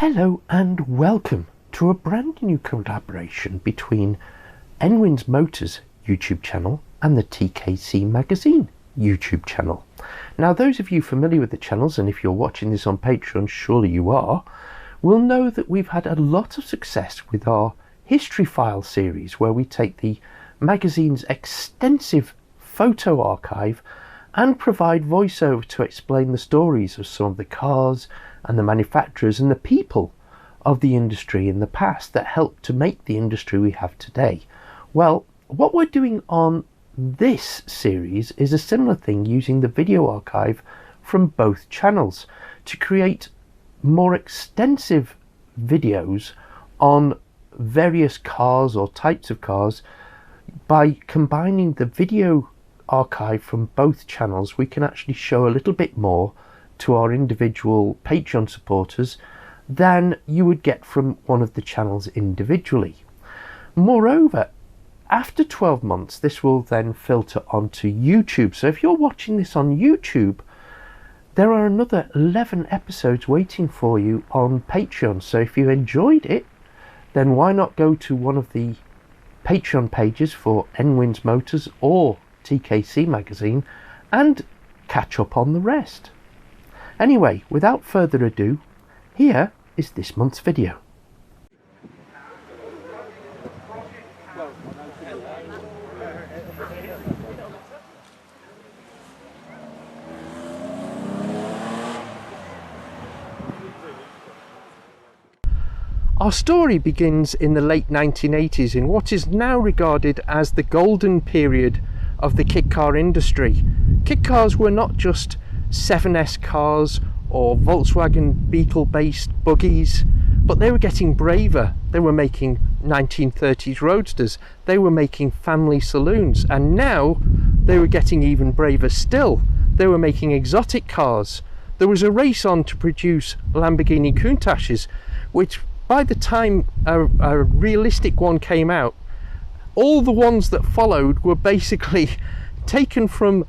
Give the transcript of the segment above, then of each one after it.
Hello and welcome to a brand new collaboration between Enwins Motors YouTube channel and the TKC Magazine YouTube channel. Now, those of you familiar with the channels, and if you're watching this on Patreon, surely you are, will know that we've had a lot of success with our History File series, where we take the magazine's extensive photo archive and provide voiceover to explain the stories of some of the cars and the manufacturers and the people of the industry in the past that helped to make the industry we have today. Well, what we're doing on this series is a similar thing, using the video archive from both channels to create more extensive videos on various cars or types of cars. By combining the video archive from both channels, we can actually show a little bit more to our individual Patreon supporters than you would get from one of the channels individually. Moreover, after 12 months, this will then filter onto YouTube. So if you're watching this on YouTube, there are another 11 episodes waiting for you on Patreon. So if you enjoyed it, then why not go to one of the Patreon pages for Enwins Motors or TKC Magazine and catch up on the rest. Anyway, without further ado, here is this month's video. Our story begins in the late 1980s in what is now regarded as the golden period of the kit car industry. Kit cars were not just 7S cars or Volkswagen Beetle based buggies, but they were getting braver. They were making 1930s roadsters, they were making family saloons, and now they were getting even braver still. They were making exotic cars. There was a race on to produce Lamborghini Countaches, which by the time a realistic one came out, all the ones that followed were basically taken from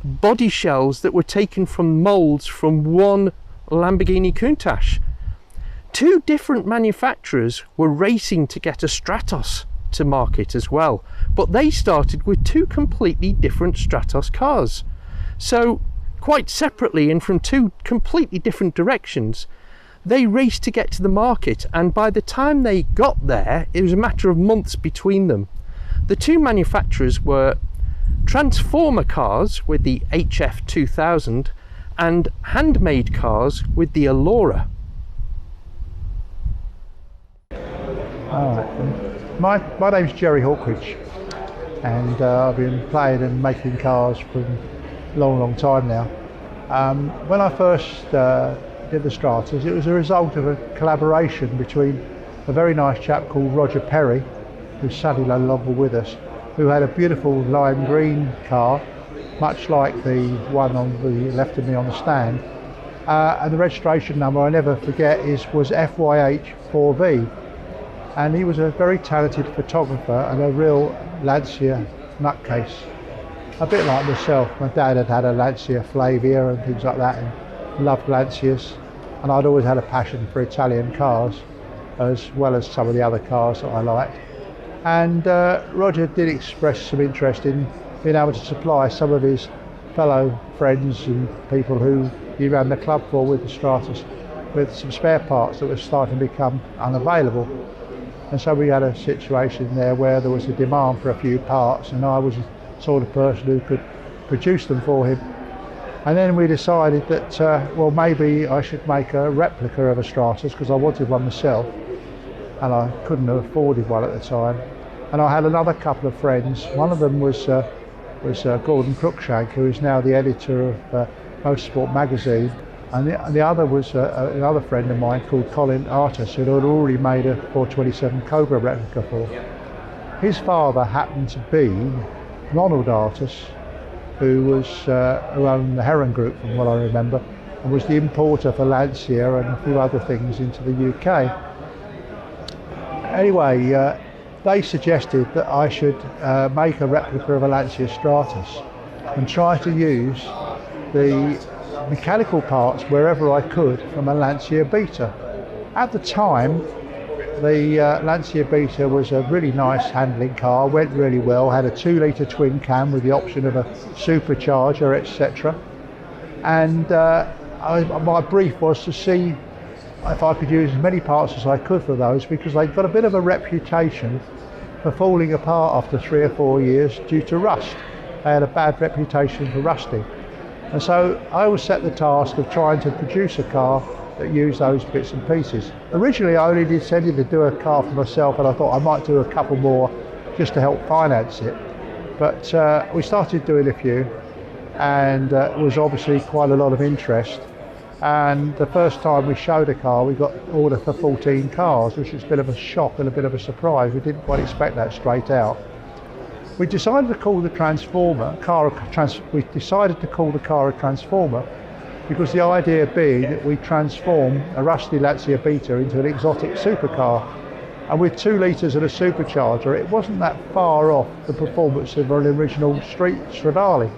body shells that were taken from molds from one Lamborghini Countach. Two different manufacturers were racing to get a Stratos to market as well, but they started with two completely different Stratos cars. So quite separately and from two completely different directions, they raced to get to the market, and by the time they got there, it was a matter of months between them. The two manufacturers were transformer cars with the HF3000 and handmade cars with the Allura. My name's Gerry Hawkridge, and I've been playing and making cars for a long time now. When I first did the Stratos, it was a result of a collaboration between a very nice chap called Roger Perry, who's sadly no longer with us, who had a beautiful lime green car, much like the one on the left of me on the stand, and the registration number I never forget was FYH4V, and he was a very talented photographer and a real Lancia nutcase, a bit like myself. My dad had a Lancia Flavia and things like that, and loved Lancias, and I'd always had a passion for Italian cars as well as some of the other cars that I liked. And Roger did express some interest in being able to supply some of his fellow friends and people who he ran the club for with the Stratos with some spare parts that were starting to become unavailable. And so we had a situation there where there was a demand for a few parts, and I was the sort of person who could produce them for him. And then we decided that, well, maybe I should make a replica of a Stratos, because I wanted one myself, and I couldn't have afforded one at the time. And I had another couple of friends. One of them was Gordon Cruikshank, who is now the editor of Motorsport magazine, and the other was another friend of mine called Colin Artis, who had already made a 427 Cobra replica for. His father happened to be Ronald Artis, who owned the Heron Group, from what I remember, and was the importer for Lancia and a few other things into the UK. Anyway, they suggested that I should make a replica of a Lancia Stratos and try to use the mechanical parts wherever I could from a Lancia Beta. At the time, the Lancia Beta was a really nice handling car, went really well, had a 2-litre twin cam with the option of a supercharger, etc. And my brief was to see if I could use as many parts as I could for those, because they've got a bit of a reputation for falling apart after 3 or 4 years due to rust. They had a bad reputation for rusting. And so I was set the task of trying to produce a car that used those bits and pieces. Originally I only intended to do a car for myself, and I thought I might do a couple more just to help finance it. But we started doing a few, and it was obviously quite a lot of interest. And the first time we showed a car, we got order for 14 cars, which was a bit of a shock and a bit of a surprise. We didn't quite expect that straight out. We decided to call the we decided to call the car a transformer, because the idea being that we transform a rusty Lancia Beta into an exotic supercar. And with 2 litres and a supercharger, it wasn't that far off the performance of an original street Stradale.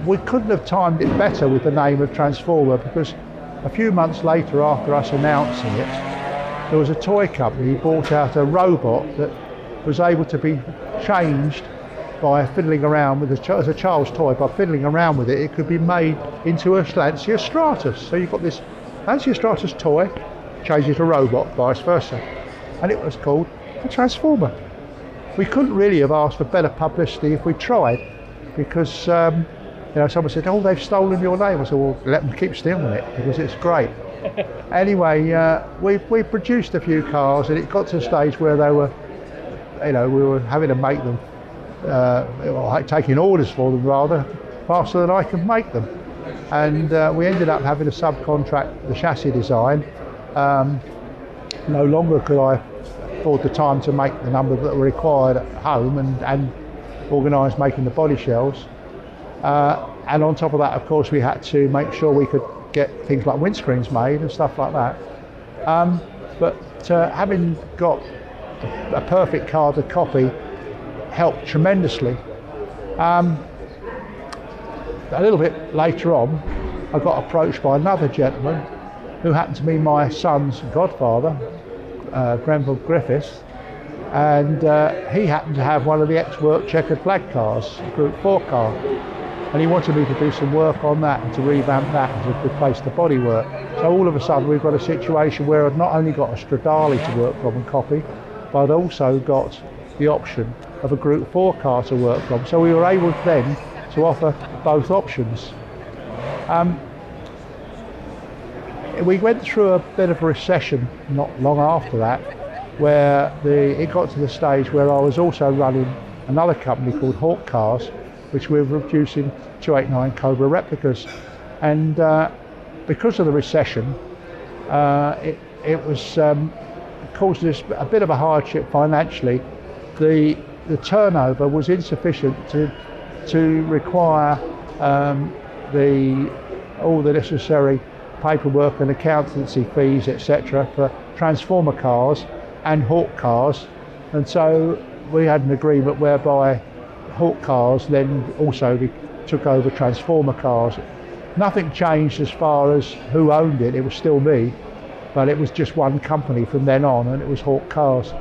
We couldn't have timed it better with the name of Transformer, because a few months later, after us announcing it, there was a toy company who brought out a robot that was able to be changed by fiddling around with as a child's toy. By fiddling around with it, it could be made into a Lancia Stratos. So you've got this Lancia Stratos toy, change it to a robot, vice versa, and it was called a Transformer. We couldn't really have asked for better publicity if we tried, because you know, someone said, "Oh, they've stolen your name." I said, "Well, let them keep stealing it, because it's great." Anyway, we produced a few cars, and it got to a stage where they were, you know, we were having to make them, taking orders for them rather, faster than I could make them. And we ended up having to subcontract the chassis design. No longer could I afford the time to make the number that were required at home and organise making the body shells. And on top of that, of course, we had to make sure we could get things like windscreens made and stuff like that. But having got a perfect car to copy helped tremendously. A little bit later on, I got approached by another gentleman who happened to be my son's godfather, Grenville Griffiths, and he happened to have one of the ex-work checkered flag cars, Group 4 car, and he wanted me to do some work on that and to revamp that and to replace the bodywork. So all of a sudden we've got a situation where I've not only got a Stradale to work from and copy, but I'd also got the option of a Group 4 car to work from. So we were able then to offer both options. We went through a bit of a recession not long after that, where it got to the stage where I was also running another company called Hawk Cars, which we were producing 289 Cobra replicas. And because of the recession, it was caused us a bit of a hardship financially. The turnover was insufficient to require all the necessary paperwork and accountancy fees, etc., for transformer cars and Hawk cars, and so we had an agreement whereby Hawk cars then also took over transformer cars. Nothing changed as far as who owned it. It was still me, but it was just one company from then on, and it was Hawk Cars.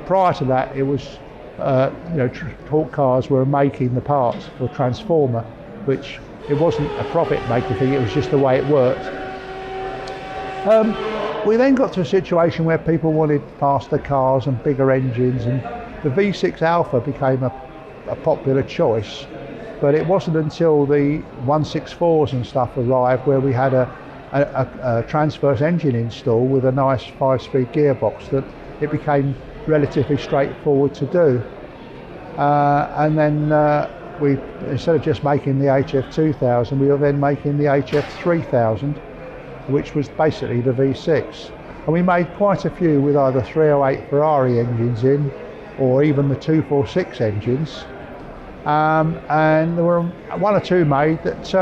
Prior to that, it was Hawk Cars were making the parts for Transformer, which it wasn't a profit-making thing, it was just the way it worked. We then got to a situation where people wanted faster cars and bigger engines, and the V6 Alpha became a popular choice, but it wasn't until the 164s and stuff arrived where we had a transverse engine installed with a nice 5-speed gearbox that it became relatively straightforward to do. And then we, instead of just making the HF2000, we were then making the HF3000, which was basically the V6. And we made quite a few with either 308 Ferrari engines in, or even the 246 engines. And there were one or two made that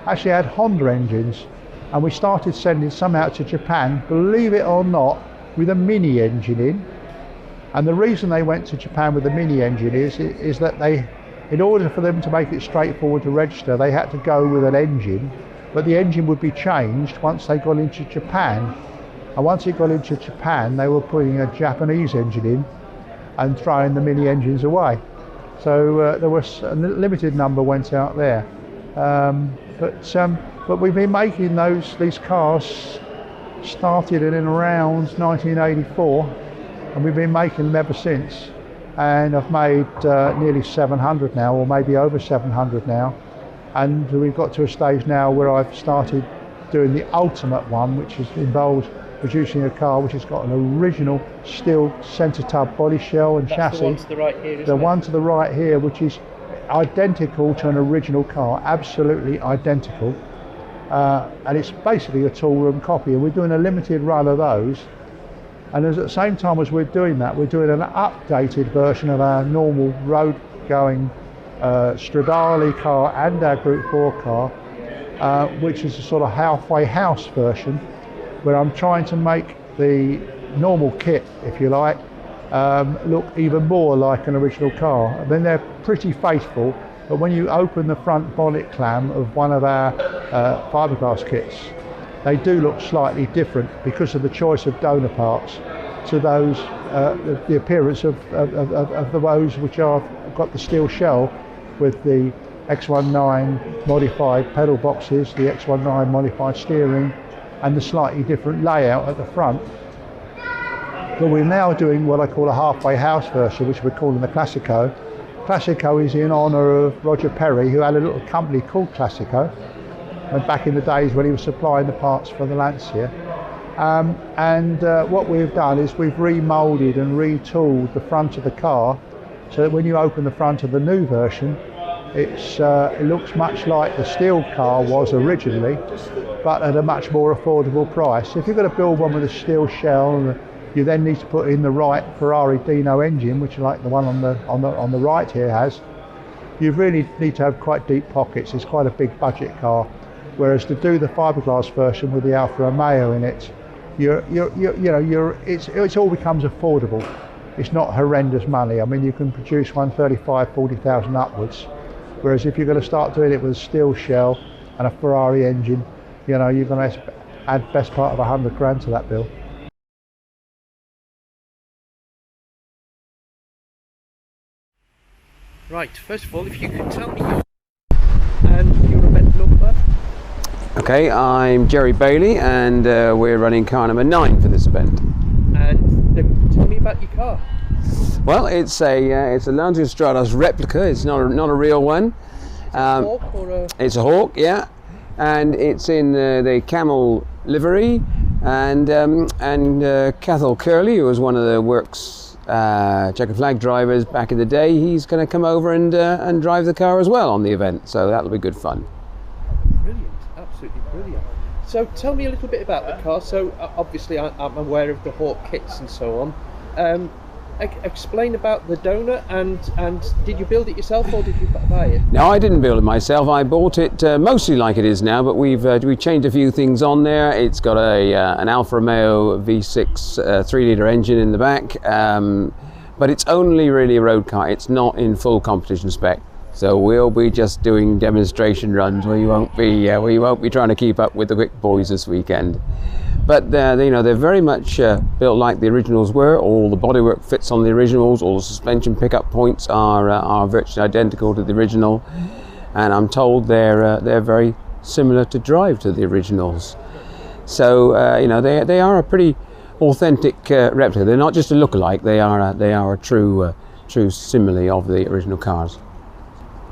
actually had Honda engines. And we started sending some out to Japan, believe it or not, with a mini engine in. And the reason they went to Japan with the mini engine is that in order for them to make it straightforward to register, they had to go with an engine, but the engine would be changed once they got into Japan. And once it got into Japan, they were putting a Japanese engine in and throwing the mini engines away. So there was a limited number went out there. But we've been making these cars, started in around 1984, and we've been making them ever since. And I've made nearly 700 now, or maybe over 700 now. And we've got to a stage now where I've started doing the ultimate one, which involves producing a car which has got an original steel centre tub body shell and chassis. The one to the right here, isn't it? The one to the right here, which is identical to an original car, absolutely identical. And it's basically a tool room copy, and we're doing a limited run of those. And at the same time as we're doing that, we're doing an updated version of our normal road going Stradale car and our Group 4 car, which is a sort of halfway house version, where I'm trying to make the normal kit, if you like, look even more like an original car. I mean, they're pretty faithful, but when you open the front bonnet clam of one of our fiberglass kits, they do look slightly different because of the choice of donor parts to those, the appearance of the those which are got the steel shell with the X19 modified pedal boxes, the X19 modified steering, and the slightly different layout at the front. But we're now doing what I call a halfway house version, which we're calling the Classico. Classico is in honour of Roger Perry, who had a little company called Classico, and back in the days when he was supplying the parts for the Lancia. What we've done is we've remoulded and retooled the front of the car, so that when you open the front of the new version, it looks much like the steel car was originally, but at a much more affordable price. If you're going to build one with a steel shell, you then need to put in the right Ferrari Dino engine, which like the one on the right here has. You really need to have quite deep pockets. It's quite a big budget car. Whereas to do the fiberglass version with the Alfa Romeo in it, it all becomes affordable. It's not horrendous money. I mean, you can produce one 35, 40,000 upwards. Whereas if you're going to start doing it with a steel shell and a Ferrari engine, you're going to add best part of 100 grand to that bill. Right, first of all, if you could tell me your and your event number. Okay, I'm Gerry Bailey, and we're running car number 9 for this event. And tell me about your car. Well, it's a Lancia Stratos replica. It's not a real one. Hawk or a... It's a Hawk, yeah, and it's in the camel livery. And Cathal Curley, who was one of the works checkered flag drivers back in the day, he's going to come over and drive the car as well on the event. So that'll be good fun. Brilliant, absolutely brilliant. So tell me a little bit about the car. So obviously I'm aware of the Hawk kits and so on. Explain about the donor, and did you build it yourself or did you buy it? No, I didn't build it myself. I bought it mostly like it is now, but we've changed a few things on there. It's got an Alfa Romeo V6 3-litre engine in the back, but it's only really a road car. It's not in full competition spec. So we'll be just doing demonstration runs where you won't be trying to keep up with the quick boys this weekend. But they're very much built like the originals were. All the bodywork fits on the originals. All the suspension pickup points are virtually identical to the original, and I'm told they're very similar to drive to the originals. So they are a pretty authentic replica. They're not just a look-alike. They are a true simile of the original cars.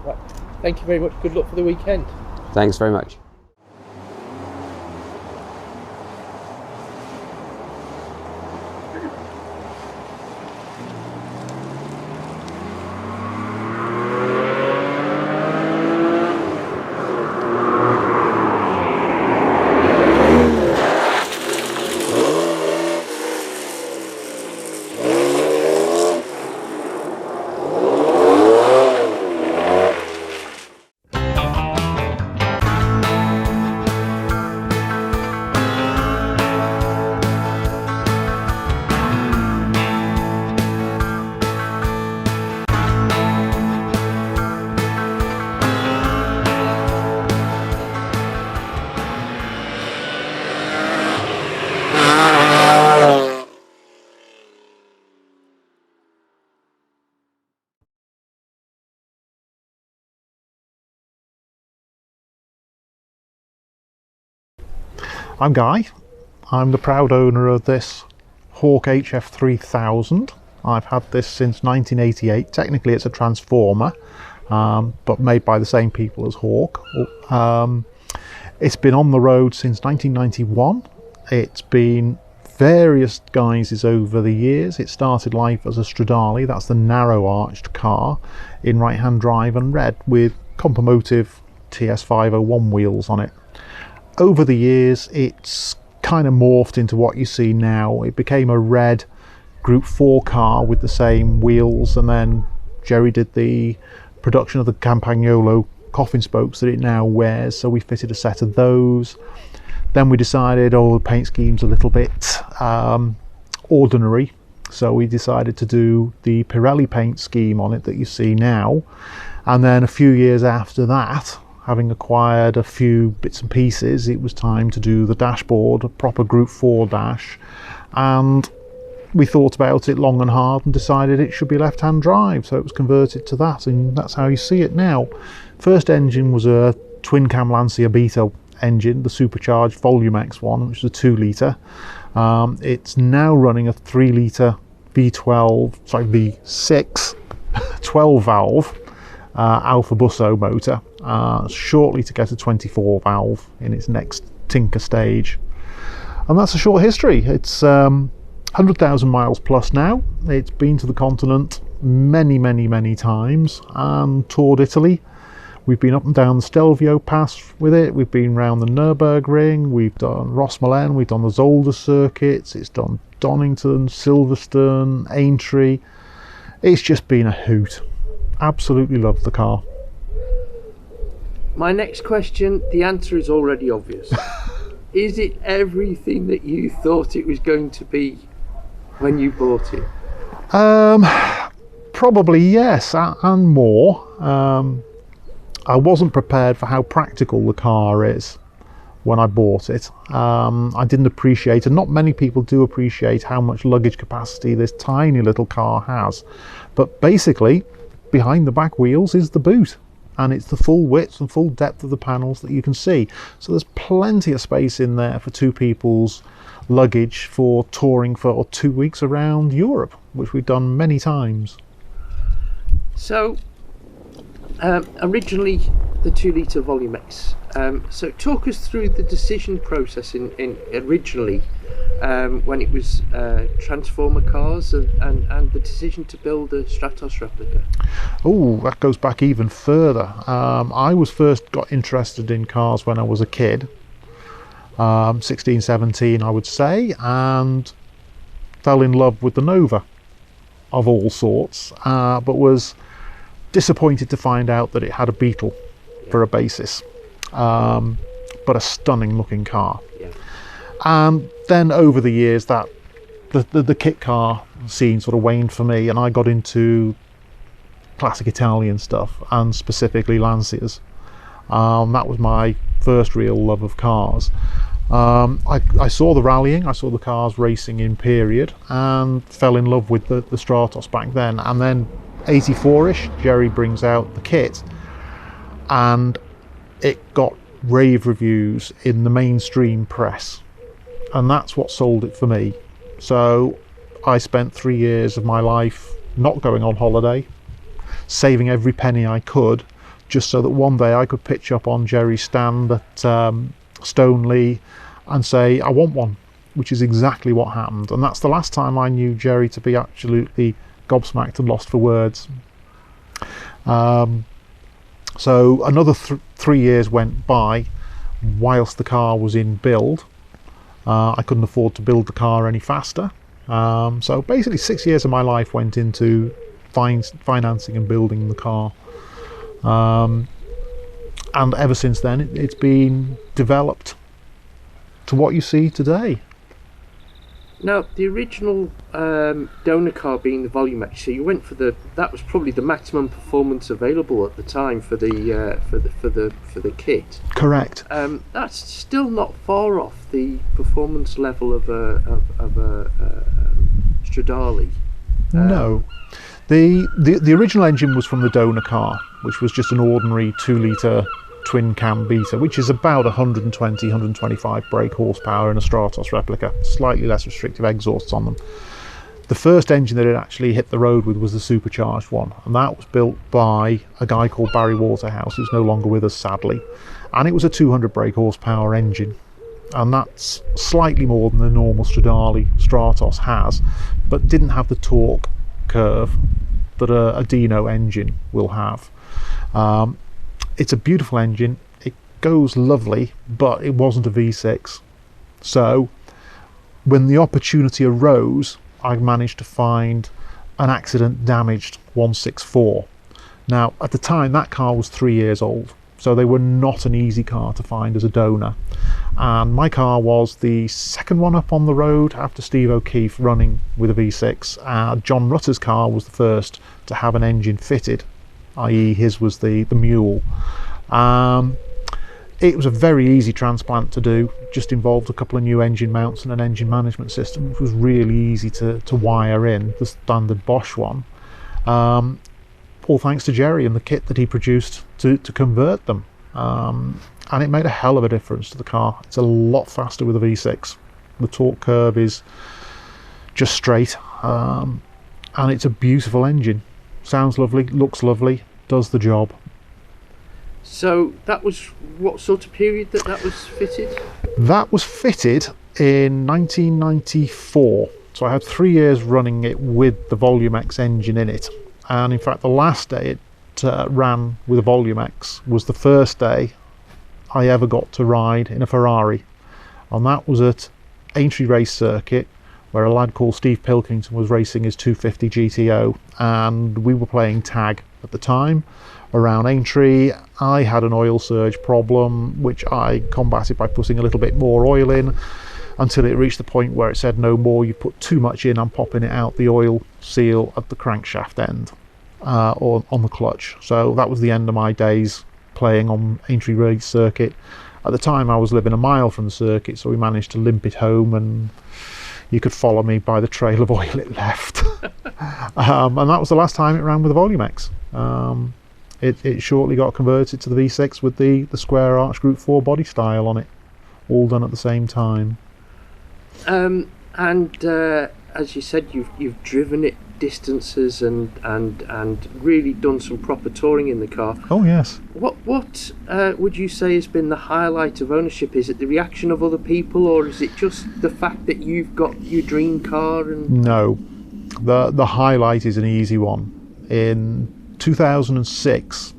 Right. Thank you very much. Good luck for the weekend. Thanks very much. I'm Guy. I'm the proud owner of this Hawk HF3000. I've had this since 1988. Technically it's a transformer, but made by the same people as Hawk. It's been on the road since 1991. It's been various guises over the years. It started life as a Stradale, that's the narrow arched car, in right hand drive and red with cooperative TS501 wheels on it. Over the years it's kind of morphed into what you see now. It became a red Group 4 car with the same wheels, and then Gerry did the production of the Campagnolo coffin spokes that it now wears, so we fitted a set of those. Then we decided, the paint scheme's a little bit ordinary, so we decided to do the Pirelli paint scheme on it that you see now. And then a few years after that, having acquired a few bits and pieces, it was time to do the dashboard, a proper Group 4 dash. And we thought about it long and hard and decided it should be left-hand drive, so it was converted to that, and that's how you see it now. First engine was a twin-cam Lancia Beetle engine, the supercharged Volume X one, which is a 2 litre. It's now running a 3 litre V6 12 valve Alfa Busso motor, shortly to get a 24 valve in its next tinker stage. And that's a short history. It's 100,000 miles plus now. It's been to the continent many times and toured Italy. We've been up and down the Stelvio Pass with it. We've been round the Nürburgring. We've done Rosmalen. We've done the Zolder circuits. It's done Donington, Silverstone, Aintree. It's just been a hoot. Absolutely love the car. My next question, the answer is already obvious. Is it everything that you thought it was going to be when you bought it? Probably yes, and more. I wasn't prepared for how practical the car is when I bought it. I didn't appreciate, and not many people do appreciate, how much luggage capacity this tiny little car has. But basically, behind the back wheels is the boot, and it's the full width and full depth of the panels that you can see. So there's plenty of space in there for two people's luggage for touring for 2 weeks around Europe, which we've done many times. So originally the 2 litre Volume X. So talk us through the decision process in originally when it was transformer cars and the decision to build a Stratos replica. Oh, that goes back even further. I was first got interested in cars when I was a kid, 16, 17 I would say, and fell in love with the Nova of all sorts, but was disappointed to find out that it had a Beetle for a basis, but a stunning looking car. And then over the years that the kit car scene sort of waned for me, and I got into classic Italian stuff, and specifically Lancias. That was my first real love of cars. I saw the rallying, I saw the cars racing in period, and fell in love with the Stratos back then. And then 84ish, Gerry brings out the kit, and it got rave reviews in the mainstream press, and that's what sold it for me. So I spent 3 years of my life not going on holiday, saving every penny I could, just so that one day I could pitch up on Gerry's stand at Stoneleigh and say, I want one, which is exactly what happened. And that's the last time I knew Gerry to be absolutely gobsmacked and lost for words. So another 3 years went by whilst the car was in build. I couldn't afford to build the car any faster. So basically 6 years of my life went into financing and building the car. And ever since then it's been developed to what you see today. Now, the original donor car being the Volume X, so you went for that was probably the maximum performance available at the time for the kit. Correct. That's still not far off the performance level of a Stradale. No, the original engine was from the donor car, which was just an ordinary 2 litre twin cam beater, which is about 120, 125 brake horsepower in a Stratos replica, slightly less restrictive exhausts on them. The first engine that it actually hit the road with was the supercharged one, and that was built by a guy called Barry Waterhouse, who's no longer with us sadly, and it was a 200 brake horsepower engine, and that's slightly more than the normal Stradale Stratos has, but didn't have the torque curve that a Dino engine will have. It's a beautiful engine, it goes lovely, but it wasn't a V6, so when the opportunity arose, I managed to find an accident damaged 164. Now at the time that car was 3 years old, so they were not an easy car to find as a donor, and my car was the second one up on the road after Steve O'Keefe running with a V6. John Rutter's car was the first to have an engine fitted, i.e. his was the mule. It was a very easy transplant to do, just involved a couple of new engine mounts and an engine management system, which was really easy to wire in, the standard Bosch one. All thanks to Gerry and the kit that he produced to convert them. And it made a hell of a difference to the car. It's a lot faster with a V6. The torque curve is just straight, and it's a beautiful engine. Sounds lovely, looks lovely, does the job. So that was what sort of period that was fitted? That was fitted in 1994. So I had 3 years running it with the Volume X engine in it. And in fact, the last day it ran with a Volume X was the first day I ever got to ride in a Ferrari. And that was at Aintree Race Circuit, where a lad called Steve Pilkington was racing his 250 GTO. And we were playing tag at the time around Aintree. I had an oil surge problem, which I combated by putting a little bit more oil in until it reached the point where it said no more, you put too much in, I'm popping it out the oil seal at the crankshaft end or on the clutch. So that was the end of my days playing on Aintree Race Circuit. At the time I was living a mile from the circuit, so we managed to limp it home, and you could follow me by the trail of oil it left. And that was the last time it ran with a Volume X. It shortly got converted to the V6 with the square arch Group 4 body style on it, all done at the same time. And as you said, you've driven it distances and really done some proper touring in the car. Oh yes. What would you say has been the highlight of ownership? Is it the reaction of other people, or is it just the fact that you've got your dream car? And no, the highlight is an easy one. In 2006,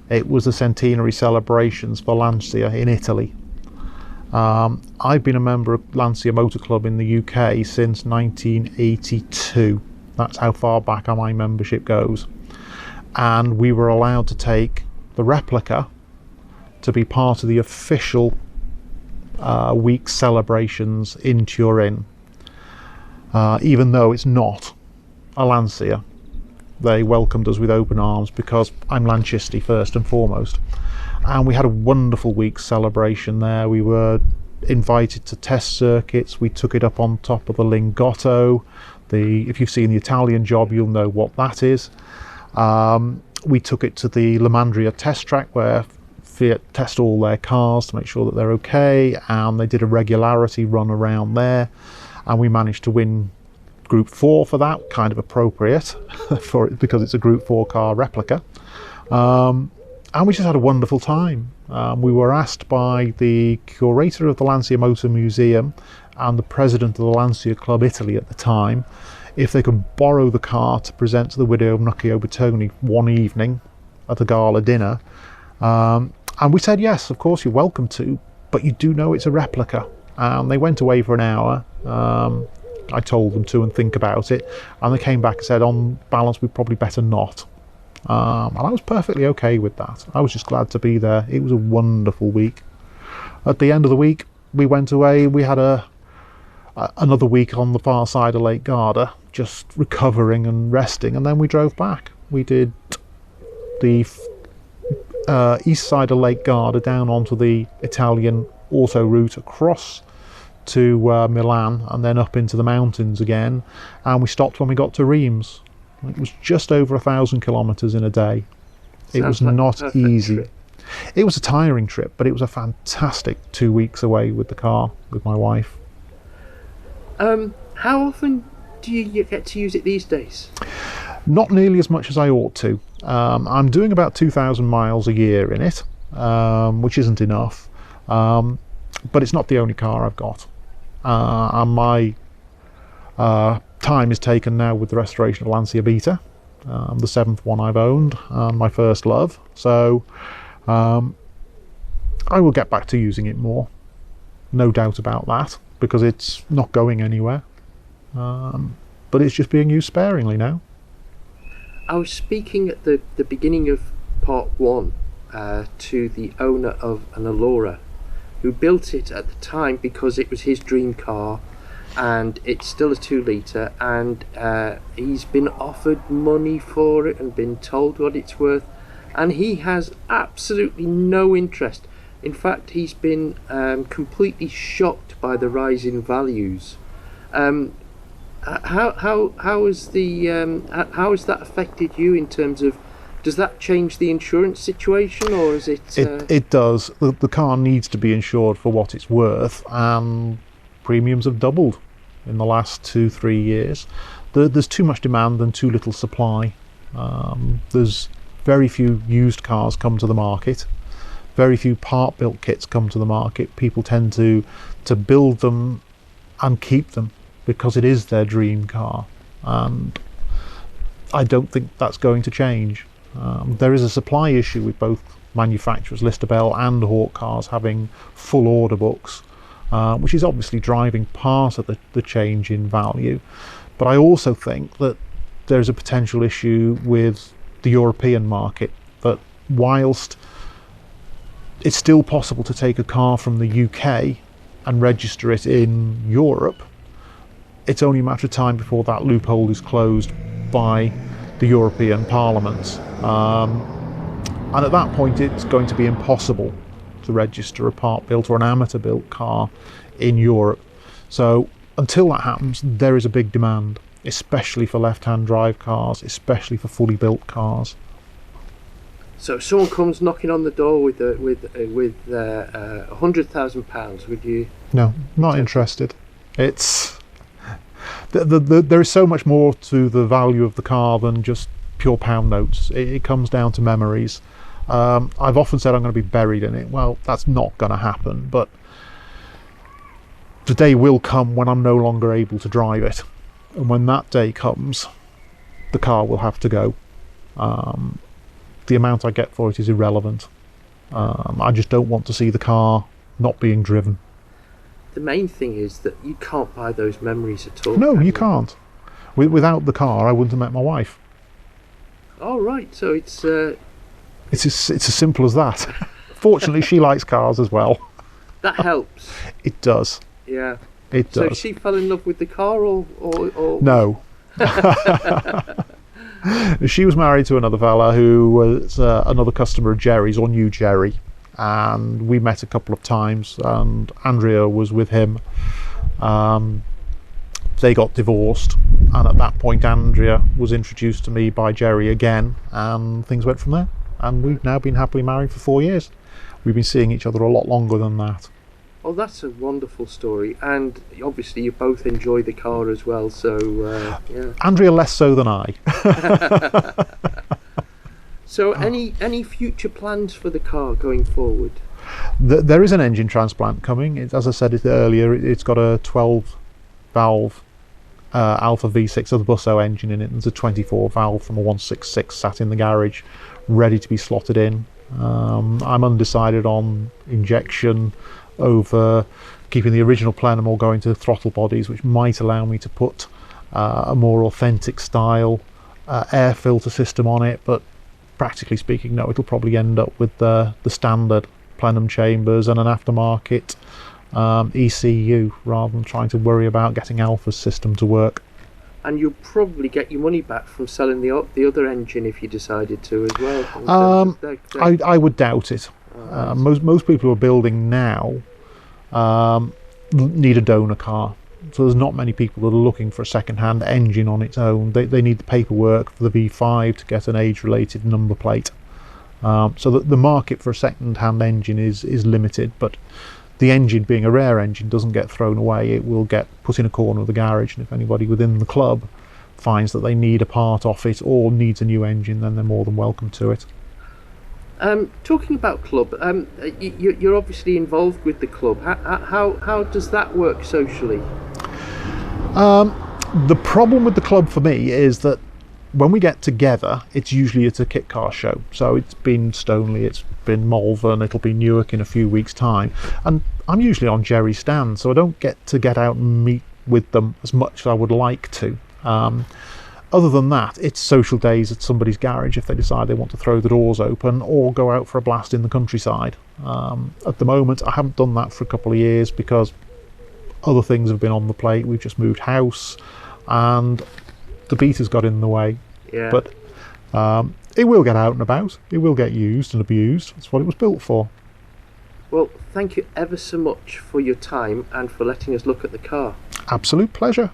it was the centenary celebrations for Lancia in Italy. I've been a member of Lancia Motor Club in the UK since 1982. That's how far back my membership goes. And we were allowed to take the replica to be part of the official week celebrations in Turin. Even though it's not a Lancia, they welcomed us with open arms because I'm Lancisti first and foremost. And we had a wonderful week celebration there. We were invited to test circuits. We took it up on top of the Lingotto. If you've seen the Italian job, you'll know what that is. We took it to the La Mandria test track where Fiat test all their cars to make sure that they're okay, and they did a regularity run around there, and we managed to win Group 4 for that, kind of appropriate for it because it's a Group 4 car replica. And we just had a wonderful time. We were asked by the curator of the Lancia Motor Museum and the president of the Lancia Club Italy at the time if they could borrow the car to present to the widow of Nuccio Bertoni one evening at a gala dinner. And we said, yes, of course you're welcome to, but you do know it's a replica. And they went away for an hour. I told them to and think about it, and they came back and said, on balance, we'd probably better not. And I was perfectly okay with that. I was just glad to be there. It was a wonderful week. At the end of the week, we went away. We had another week on the far side of Lake Garda, just recovering and resting, and then we drove back. We did the east side of Lake Garda down onto the Italian auto route across to Milan and then up into the mountains again, and we stopped when we got to Reims. It was just over 1,000 kilometres in a day. It was not easy. It was a tiring trip, but it was a fantastic 2 weeks away with the car with my wife. How often do you get to use it these days? Not nearly as much as I ought to. I'm doing about 2,000 miles a year in it, which isn't enough, but it's not the only car I've got. And my time is taken now with the restoration of Lancia Beta, the 7th one I've owned, my first love. So I will get back to using it more, no doubt about that, because it's not going anywhere. But it's just being used sparingly now. I was speaking at the beginning of part 1 to the owner of an Allura, who built it at the time because it was his dream car, and it's still a 2-litre, and he's been offered money for it and been told what it's worth, and he has absolutely no interest. In fact, he's been completely shocked by the rise in values. How has that affected you in terms of, does that change the insurance situation, or is it? It does. The car needs to be insured for what it's worth, and premiums have doubled in the last 2-3 years. There's too much demand and too little supply. There's very few used cars come to the market. Very few part built kits come to the market. People tend to build them and keep them because it is their dream car, and I don't think that's going to change. There is a supply issue with both manufacturers, Listabel and Hawk Cars, having full order books, which is obviously driving part of the change in value. But I also think that there's a potential issue with the European market, that whilst it's still possible to take a car from the UK and register it in Europe, it's only a matter of time before that loophole is closed by the European Parliament. And at that point it's going to be impossible to register a part built or an amateur built car in Europe. So until that happens, there is a big demand, especially for left-hand drive cars, especially for fully built cars. So if someone comes knocking on the door with £100,000, would you? No, not interested. It's there is so much more to the value of the car than just pure pound notes. It comes down to memories. I've often said I'm going to be buried in it. Well, that's not going to happen, but the day will come when I'm no longer able to drive it, and when that day comes, the car will have to go. The amount I get for it is irrelevant. I just don't want to see the car not being driven. The main thing is that you can't buy those memories at all. No, you can't. Without the car, I wouldn't have met my wife. Oh, right. So it's as simple as that. Fortunately, she likes cars as well. That helps. It does. Yeah. It does. So she fell in love with the car, or... No. She was married to another fella who was another customer of Gerry's, or knew Gerry, and we met a couple of times, and Andrea was with him. They got divorced, and at that point Andrea was introduced to me by Gerry again, and things went from there, and we've now been happily married for 4 years. We've been seeing each other a lot longer than that. Oh, that's a wonderful story, and obviously you both enjoy the car as well, so yeah. Andrea less so than I. So any future plans for the car going forward? There is an engine transplant coming. As I said earlier, it's got a 12 valve Alpha V6 of the Busso engine in it. There's a 24 valve from a 166 sat in the garage ready to be slotted in. I'm undecided on injection over keeping the original plenum or going to throttle bodies, which might allow me to put a more authentic style air filter system on it, but practically speaking, no, it'll probably end up with the standard plenum chambers and an aftermarket ECU, rather than trying to worry about getting Alpha's system to work. And you'll probably get your money back from selling the other engine if you decided to as well. I would doubt it. Most people who are building now need a donor car, so there's not many people that are looking for a second-hand engine on its own. They need the paperwork for the V5 to get an age-related number plate, So that the market for a second-hand engine is limited, but the engine, being a rare engine, doesn't get thrown away. It will get put in a corner of the garage, and if anybody within the club finds that they need a part off it or needs a new engine, then they're more than welcome to it. Talking about club, you're obviously involved with the club. How does that work socially? The problem with the club for me is that when we get together, it's usually at a kit car show. So it's been Stoneleigh, it's been Malvern, it'll be Newark in a few weeks' time, and I'm usually on Gerry's stand, so I don't get out and meet with them as much as I would like to. Other than that, it's social days at somebody's garage if they decide they want to throw the doors open or go out for a blast in the countryside. At the moment, I haven't done that for a couple of years because other things have been on the plate. We've just moved house and the beater's got in the way. Yeah. But it will get out and about. It will get used and abused. That's what it was built for. Well, thank you ever so much for your time and for letting us look at the car. Absolute pleasure.